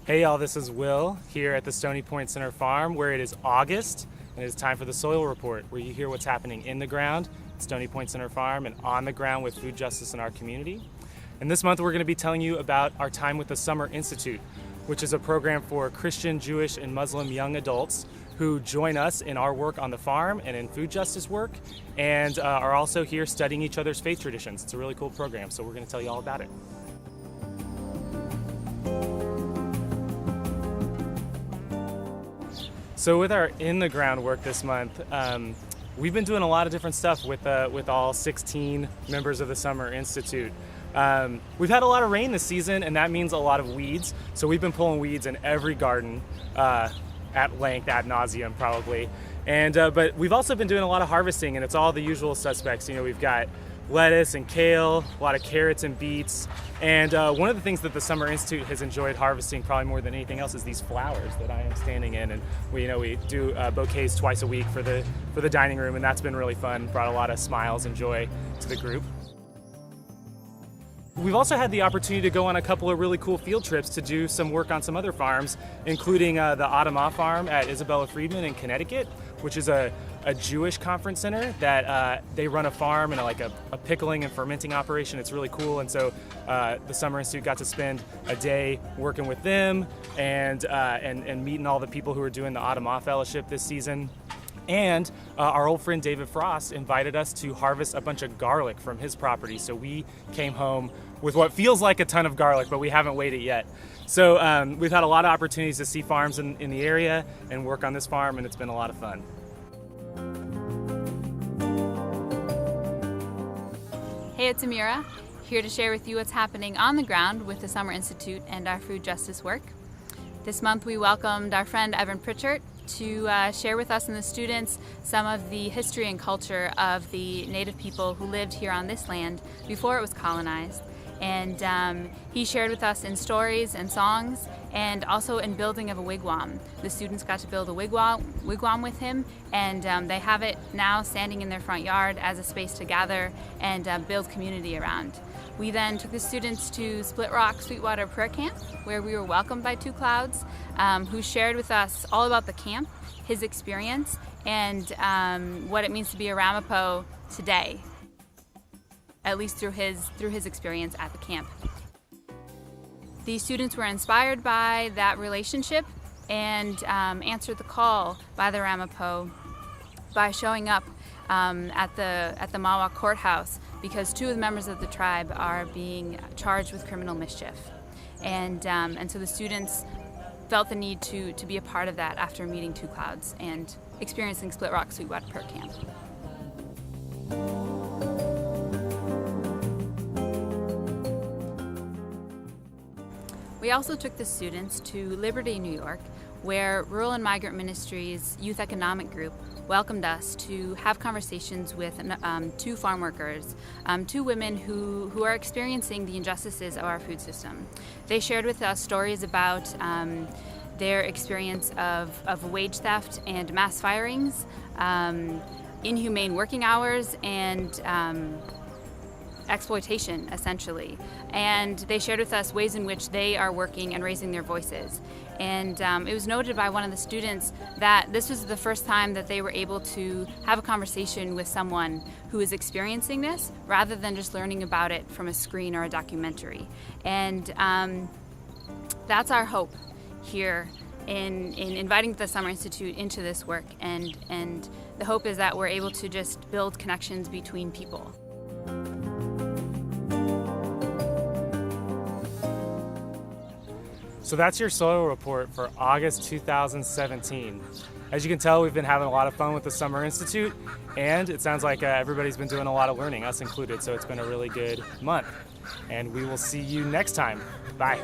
Hey y'all, this is Will here at the Stony Point Center Farm where it is August and it is time for the Soil Report, where you hear what's happening in the ground at Stony Point Center Farm and on the ground with food justice in our community. And this month we're going to be telling you about our time with the Summer Institute, which is a program for Christian, Jewish, and Muslim young adults who join us in our work on the farm and in food justice work, and are also here studying each other's faith traditions. It's a really cool program, so we're going to tell you all about it. So with our in-the-ground work this month, we've been doing a lot of different stuff with all 16 members of the Summer Institute. We've had a lot of rain this season, and that means a lot of weeds. So we've been pulling weeds in every garden at length, ad nauseum probably. And but we've also been doing a lot of harvesting, and it's all the usual suspects. You know, we've got lettuce and kale, a lot of carrots and beets. And one of the things that the Summer Institute has enjoyed harvesting probably more than anything else is these flowers that I am standing in. And we do bouquets twice a week for the dining room, and that's been really fun. Brought a lot of smiles and joy to the group. We've also had the opportunity to go on a couple of really cool field trips to do some work on some other farms, including the Adamah Farm at Isabella Freedman in Connecticut, which is a Jewish conference center that they run a farm and a pickling and fermenting operation. It's really cool, and so the Summer Institute got to spend a day working with them and meeting all the people who are doing the Adamah Fellowship this season. And our old friend David Frost invited us to harvest a bunch of garlic from his property. So we came home with what feels like a ton of garlic, but we haven't weighed it yet. So we've had a lot of opportunities to see farms in the area and work on this farm, and it's been a lot of fun. Hey, it's Amirah, here to share with you what's happening on the ground with the Summer Institute and our food justice work. This month we welcomed our friend Evan Pritchard to share with us and the students some of the history and culture of the Native people who lived here on this land before it was colonized. And he shared with us in stories and songs, and also in building of a wigwam. The students got to build a wigwam with him, and they have it now standing in their front yard as a space to gather and build community around. We then took the students to Split Rock Sweetwater Prayer Camp, where we were welcomed by Two Clouds, who shared with us all about the camp, his experience, and what it means to be a Ramapo today, at least through his experience at the camp. The students were inspired by that relationship and answered the call by the Ramapo by showing up at the Mawa courthouse, because two of the members of the tribe are being charged with criminal mischief. And so the students felt the need to be a part of that after meeting Two Clouds and experiencing Split Rock Sweetwater Prayer Camp. We also took the students to Liberty, New York, where Rural and Migrant Ministries Youth Economic Group welcomed us to have conversations with two farm workers, two women who are experiencing the injustices of our food system. They shared with us stories about their experience of wage theft and mass firings, inhumane working hours, and exploitation, essentially. And they shared with us ways in which they are working and raising their voices. And it was noted by one of the students that this was the first time that they were able to have a conversation with someone who is experiencing this, rather than just learning about it from a screen or a documentary. And that's our hope here in inviting the Summer Institute into this work. And the hope is that we're able to just build connections between people. So that's your soil report for August 2017. As you can tell, we've been having a lot of fun with the Summer Institute, and it sounds like everybody's been doing a lot of learning, us included, so it's been a really good month. And we will see you next time. Bye.